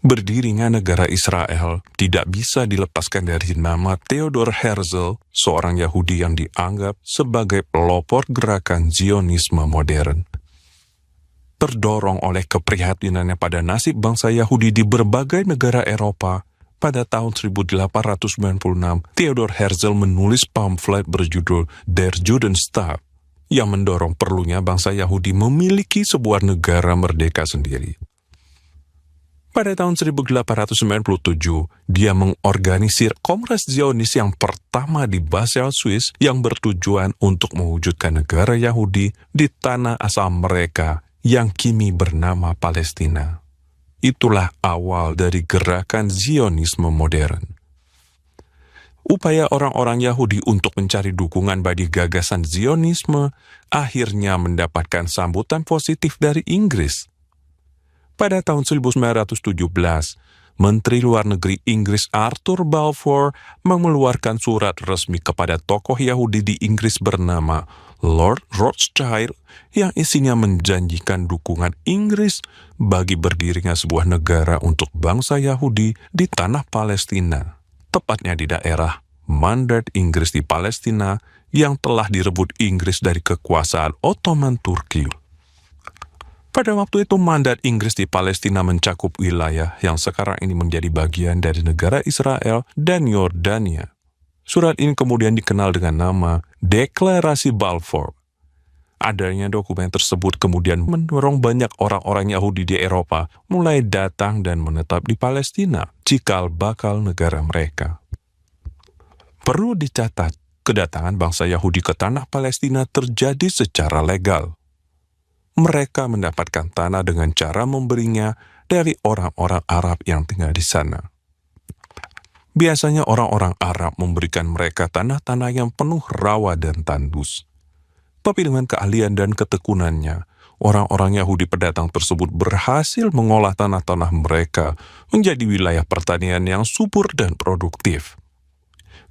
Berdirinya negara Israel tidak bisa dilepaskan dari nama Theodor Herzl, seorang Yahudi yang dianggap sebagai pelopor gerakan Zionisme modern. Terdorong oleh keprihatinannya pada nasib bangsa Yahudi di berbagai negara Eropa, pada tahun 1896, Theodor Herzl menulis pamflet berjudul Der Judenstaat yang mendorong perlunya bangsa Yahudi memiliki sebuah negara merdeka sendiri. Pada tahun 1897, dia mengorganisir Kongres Zionis yang pertama di Basel, Swiss, yang bertujuan untuk mewujudkan negara Yahudi di tanah asal mereka yang kini bernama Palestina. Itulah awal dari gerakan Zionisme modern. Upaya orang-orang Yahudi untuk mencari dukungan bagi gagasan Zionisme akhirnya mendapatkan sambutan positif dari Inggris. Pada tahun 1917, Menteri Luar Negeri Inggris Arthur Balfour mengeluarkan surat resmi kepada tokoh Yahudi di Inggris bernama Lord Rothschild yang isinya menjanjikan dukungan Inggris bagi berdirinya sebuah negara untuk bangsa Yahudi di tanah Palestina, tepatnya di daerah Mandat Inggris di Palestina yang telah direbut Inggris dari kekuasaan Ottoman Turki. Pada waktu itu mandat Inggris di Palestina mencakup wilayah yang sekarang ini menjadi bagian dari negara Israel dan Yordania. Surat ini kemudian dikenal dengan nama Deklarasi Balfour. Adanya dokumen tersebut kemudian mendorong banyak orang-orang Yahudi di Eropa mulai datang dan menetap di Palestina, cikal bakal negara mereka. Perlu dicatat, kedatangan bangsa Yahudi ke tanah Palestina terjadi secara legal. Mereka mendapatkan tanah dengan cara memberinya dari orang-orang Arab yang tinggal di sana. Biasanya orang-orang Arab memberikan mereka tanah-tanah yang penuh rawa dan tandus. Tapi dengan keahlian dan ketekunannya, orang-orang Yahudi pendatang tersebut berhasil mengolah tanah-tanah mereka menjadi wilayah pertanian yang subur dan produktif.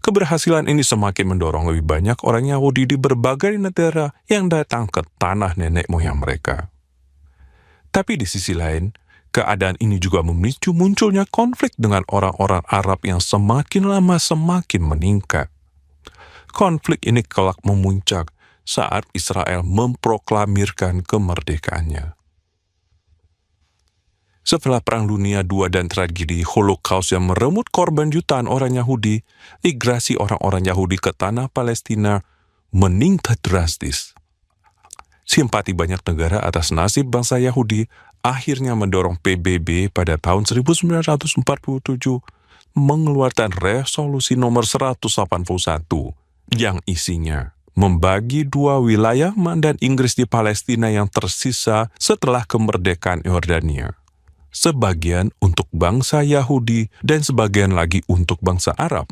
Keberhasilan ini semakin mendorong lebih banyak orang Yahudi di berbagai negara yang datang ke tanah nenek moyang mereka. Tapi di sisi lain, keadaan ini juga memicu munculnya konflik dengan orang-orang Arab yang semakin lama semakin meningkat. Konflik ini kelak memuncak saat Israel memproklamirkan kemerdekaannya. Setelah Perang Dunia II dan tragedi Holocaust yang merenggut korban jutaan orang Yahudi, migrasi orang-orang Yahudi ke tanah Palestina meningkat drastis. Simpati banyak negara atas nasib bangsa Yahudi akhirnya mendorong PBB pada tahun 1947 mengeluarkan resolusi nomor 181 yang isinya membagi dua wilayah mandat Inggris di Palestina yang tersisa setelah kemerdekaan Yordania. Sebagian untuk bangsa Yahudi dan sebagian lagi untuk bangsa Arab.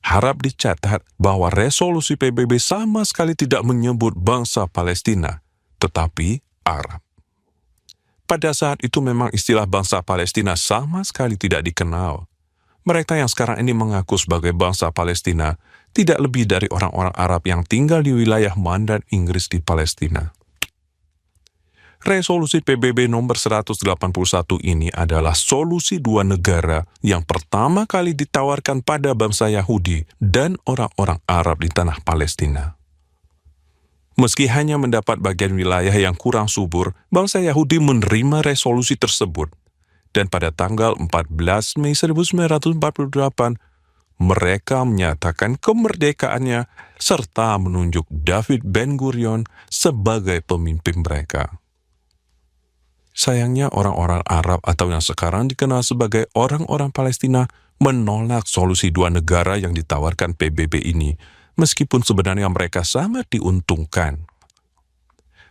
Harap dicatat bahwa resolusi PBB sama sekali tidak menyebut bangsa Palestina, tetapi Arab. Pada saat itu memang istilah bangsa Palestina sama sekali tidak dikenal. Mereka yang sekarang ini mengaku sebagai bangsa Palestina tidak lebih dari orang-orang Arab yang tinggal di wilayah mandat Inggris di Palestina. Resolusi PBB nomor 181 ini adalah solusi dua negara yang pertama kali ditawarkan pada bangsa Yahudi dan orang-orang Arab di tanah Palestina. Meski hanya mendapat bagian wilayah yang kurang subur, bangsa Yahudi menerima resolusi tersebut. Dan pada tanggal 14 Mei 1948, mereka menyatakan kemerdekaannya serta menunjuk David Ben-Gurion sebagai pemimpin mereka. Sayangnya orang-orang Arab atau yang sekarang dikenal sebagai orang-orang Palestina menolak solusi dua negara yang ditawarkan PBB ini, meskipun sebenarnya mereka sangat diuntungkan.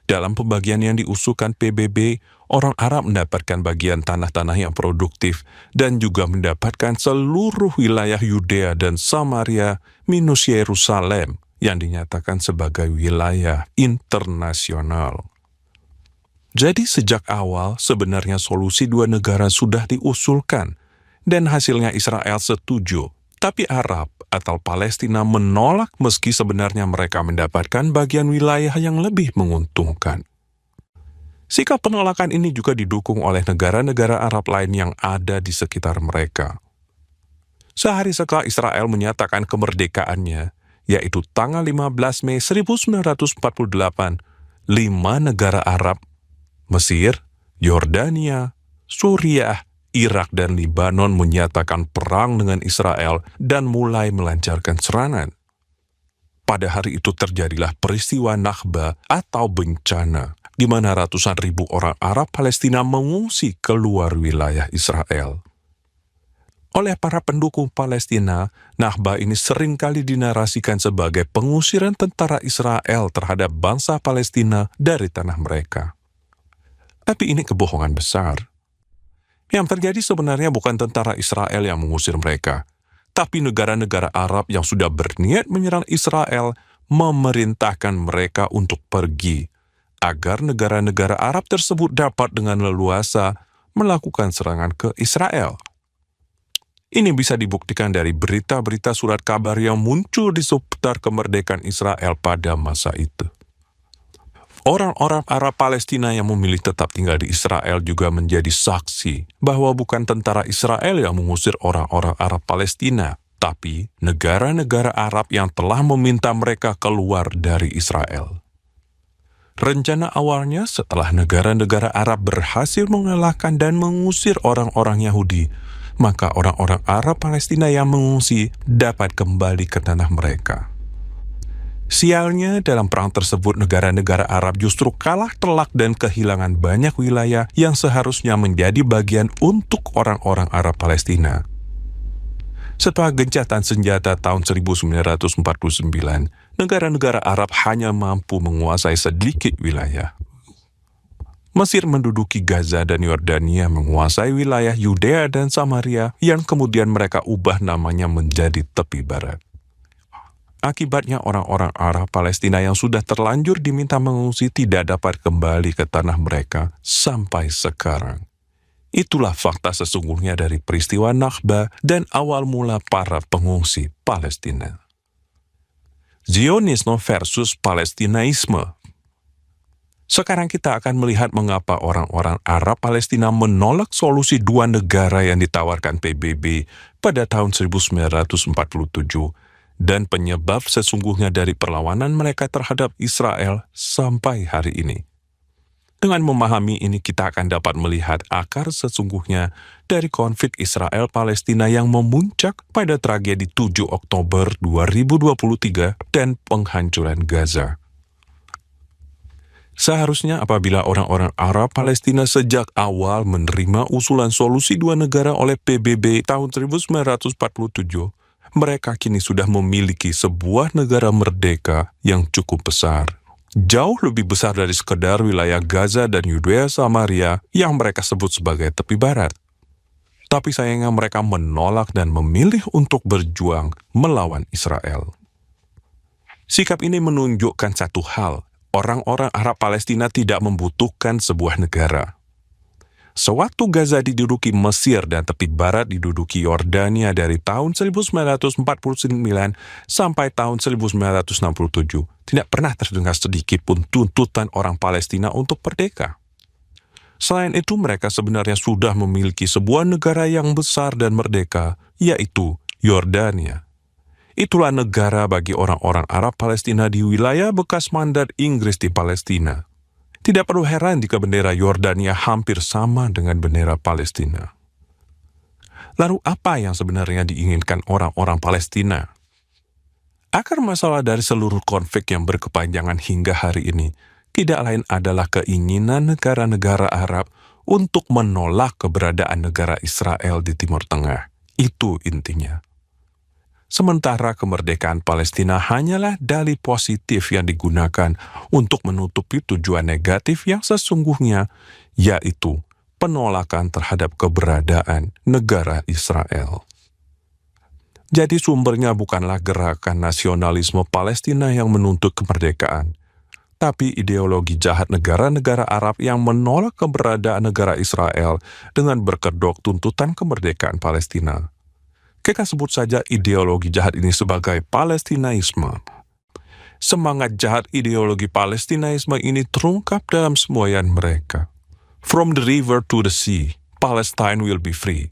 Dalam pembagian yang diusulkan PBB, orang Arab mendapatkan bagian tanah-tanah yang produktif dan juga mendapatkan seluruh wilayah Yudea dan Samaria minus Yerusalem yang dinyatakan sebagai wilayah internasional. Jadi sejak awal sebenarnya solusi dua negara sudah diusulkan dan hasilnya Israel setuju, tapi Arab atau Palestina menolak meski sebenarnya mereka mendapatkan bagian wilayah yang lebih menguntungkan. Sikap penolakan ini juga didukung oleh negara-negara Arab lain yang ada di sekitar mereka. Sehari setelah Israel menyatakan kemerdekaannya, yaitu tanggal 15 Mei 1948, 5 negara Arab, Mesir, Yordania, Suriah, Irak, dan Lebanon menyatakan perang dengan Israel dan mulai melancarkan serangan. Pada hari itu terjadilah peristiwa Nakba atau bencana, di mana ratusan ribu orang Arab Palestina mengungsi keluar wilayah Israel. Oleh para pendukung Palestina, Nakba ini seringkali dinarasikan sebagai pengusiran tentara Israel terhadap bangsa Palestina dari tanah mereka. Tapi ini kebohongan besar. Yang terjadi sebenarnya bukan tentara Israel yang mengusir mereka, tapi negara-negara Arab yang sudah berniat menyerang Israel memerintahkan mereka untuk pergi, agar negara-negara Arab tersebut dapat dengan leluasa melakukan serangan ke Israel. Ini bisa dibuktikan dari berita-berita surat kabar yang muncul di seputar kemerdekaan Israel pada masa itu. Orang-orang Arab Palestina yang memilih tetap tinggal di Israel juga menjadi saksi bahwa bukan tentara Israel yang mengusir orang-orang Arab Palestina, tapi negara-negara Arab yang telah meminta mereka keluar dari Israel. Rencana awalnya setelah negara-negara Arab berhasil mengalahkan dan mengusir orang-orang Yahudi, maka orang-orang Arab Palestina yang mengungsi dapat kembali ke tanah mereka. Sialnya, dalam perang tersebut negara-negara Arab justru kalah telak dan kehilangan banyak wilayah yang seharusnya menjadi bagian untuk orang-orang Arab Palestina. Setelah gencatan senjata tahun 1949, negara-negara Arab hanya mampu menguasai sedikit wilayah. Mesir menduduki Gaza dan Yordania menguasai wilayah Yudea dan Samaria yang kemudian mereka ubah namanya menjadi tepi barat. Akibatnya orang-orang Arab Palestina yang sudah terlanjur diminta mengungsi tidak dapat kembali ke tanah mereka sampai sekarang. Itulah fakta sesungguhnya dari peristiwa Nakba dan awal mula para pengungsi Palestina. Zionisme versus Palestinaisme. Sekarang kita akan melihat mengapa orang-orang Arab Palestina menolak solusi dua negara yang ditawarkan PBB pada tahun 1947 dan penyebab sesungguhnya dari perlawanan mereka terhadap Israel sampai hari ini. Dengan memahami ini, kita akan dapat melihat akar sesungguhnya dari konflik Israel-Palestina yang memuncak pada tragedi 7 Oktober 2023 dan penghancuran Gaza. Seharusnya apabila orang-orang Arab Palestina sejak awal menerima usulan solusi dua negara oleh PBB tahun 1947, mereka kini sudah memiliki sebuah negara merdeka yang cukup besar. Jauh lebih besar dari sekedar wilayah Gaza dan Yudea Samaria yang mereka sebut sebagai tepi barat. Tapi sayangnya mereka menolak dan memilih untuk berjuang melawan Israel. Sikap ini menunjukkan satu hal, orang-orang Arab Palestina tidak membutuhkan sebuah negara. Sewaktu Gaza diduduki Mesir dan tepi barat diduduki Yordania dari tahun 1949 sampai tahun 1967, tidak pernah terdengar sedikit pun tuntutan orang Palestina untuk merdeka. Selain itu, mereka sebenarnya sudah memiliki sebuah negara yang besar dan merdeka, yaitu Yordania. Itulah negara bagi orang-orang Arab Palestina di wilayah bekas mandat Inggris di Palestina. Tidak perlu heran jika bendera Yordania hampir sama dengan bendera Palestina. Lalu apa yang sebenarnya diinginkan orang-orang Palestina? Akar masalah dari seluruh konflik yang berkepanjangan hingga hari ini tidak lain adalah keinginan negara-negara Arab untuk menolak keberadaan negara Israel di Timur Tengah. Itu intinya. Sementara kemerdekaan Palestina hanyalah dalih positif yang digunakan untuk menutupi tujuan negatif yang sesungguhnya, yaitu penolakan terhadap keberadaan negara Israel. Jadi sumbernya bukanlah gerakan nasionalisme Palestina yang menuntut kemerdekaan, tapi ideologi jahat negara-negara Arab yang menolak keberadaan negara Israel dengan berkedok tuntutan kemerdekaan Palestina. Kita sebut saja ideologi jahat ini sebagai Palestinaisme. Semangat jahat ideologi Palestinaisme ini terungkap dalam semboyan mereka. From the river to the sea, Palestine will be free.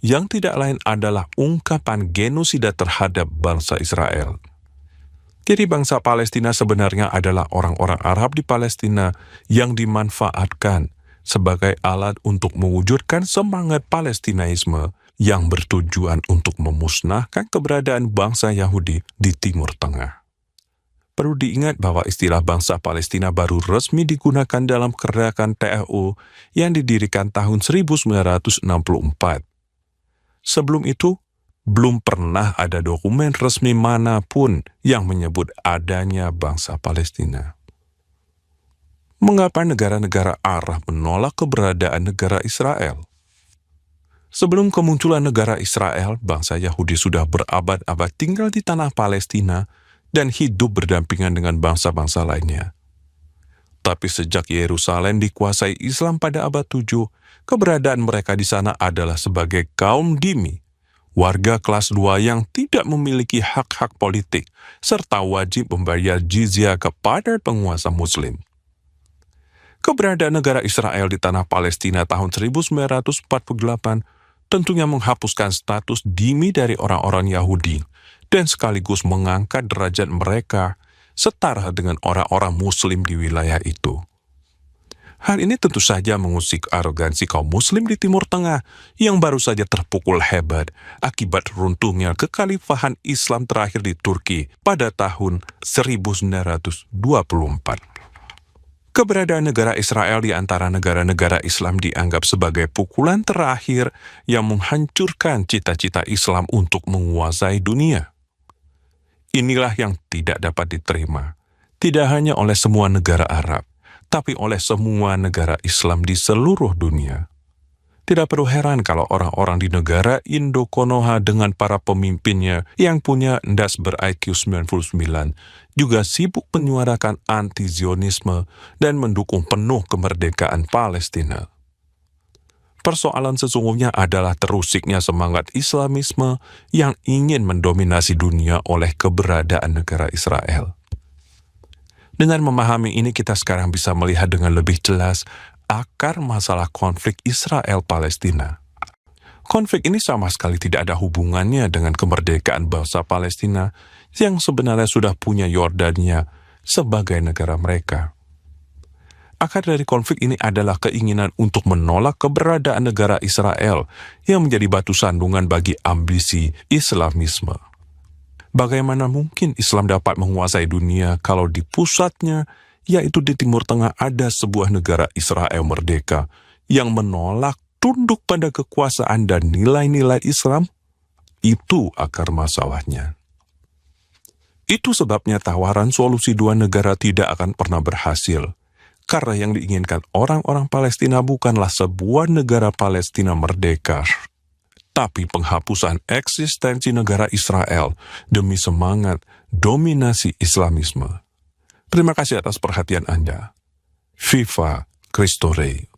Yang tidak lain adalah ungkapan genosida terhadap bangsa Israel. Jadi bangsa Palestina sebenarnya adalah orang-orang Arab di Palestina yang dimanfaatkan sebagai alat untuk mewujudkan semangat Palestinaisme yang bertujuan untuk memusnahkan keberadaan bangsa Yahudi di Timur Tengah. Perlu diingat bahwa istilah bangsa Palestina baru resmi digunakan dalam gerakan TFU yang didirikan tahun 1964. Sebelum itu, belum pernah ada dokumen resmi manapun yang menyebut adanya bangsa Palestina. Mengapa negara-negara Arab menolak keberadaan negara Israel? Sebelum kemunculan negara Israel, bangsa Yahudi sudah berabad-abad tinggal di tanah Palestina dan hidup berdampingan dengan bangsa-bangsa lainnya. Tapi sejak Yerusalem dikuasai Islam pada abad 7, keberadaan mereka di sana adalah sebagai kaum dhimmi, warga kelas 2 yang tidak memiliki hak-hak politik, serta wajib membayar jizyah kepada penguasa Muslim. Keberadaan negara Israel di tanah Palestina tahun 1948 tentunya menghapuskan status dhimmi dari orang-orang Yahudi dan sekaligus mengangkat derajat mereka setara dengan orang-orang Muslim di wilayah itu. Hal ini tentu saja mengusik arogansi kaum Muslim di Timur Tengah yang baru saja terpukul hebat akibat runtuhnya kekhalifahan Islam terakhir di Turki pada tahun 1924. Keberadaan negara Israel di antara negara-negara Islam dianggap sebagai pukulan terakhir yang menghancurkan cita-cita Islam untuk menguasai dunia. Inilah yang tidak dapat diterima, tidak hanya oleh semua negara Arab, tapi oleh semua negara Islam di seluruh dunia. Tidak perlu heran kalau orang-orang di negara Indo-Konoha dengan para pemimpinnya yang punya ndas ber-IQ 99 juga sibuk menyuarakan anti-Zionisme dan mendukung penuh kemerdekaan Palestina. Persoalan sesungguhnya adalah terusiknya semangat Islamisme yang ingin mendominasi dunia oleh keberadaan negara Israel. Dengan memahami ini, kita sekarang bisa melihat dengan lebih jelas akar masalah konflik Israel-Palestina. Konflik ini sama sekali tidak ada hubungannya dengan kemerdekaan bangsa Palestina yang sebenarnya sudah punya Yordania sebagai negara mereka. Akar dari konflik ini adalah keinginan untuk menolak keberadaan negara Israel yang menjadi batu sandungan bagi ambisi Islamisme. Bagaimana mungkin Islam dapat menguasai dunia kalau di pusatnya, yaitu di Timur Tengah, ada sebuah negara Israel merdeka yang menolak tunduk pada kekuasaan dan nilai-nilai Islam? Itu akar masalahnya. Itu sebabnya tawaran solusi dua negara tidak akan pernah berhasil, karena yang diinginkan orang-orang Palestina bukanlah sebuah negara Palestina merdeka, tapi penghapusan eksistensi negara Israel demi semangat dominasi Islamisme. Terima kasih atas perhatian Anda. Viva Cristo Rey.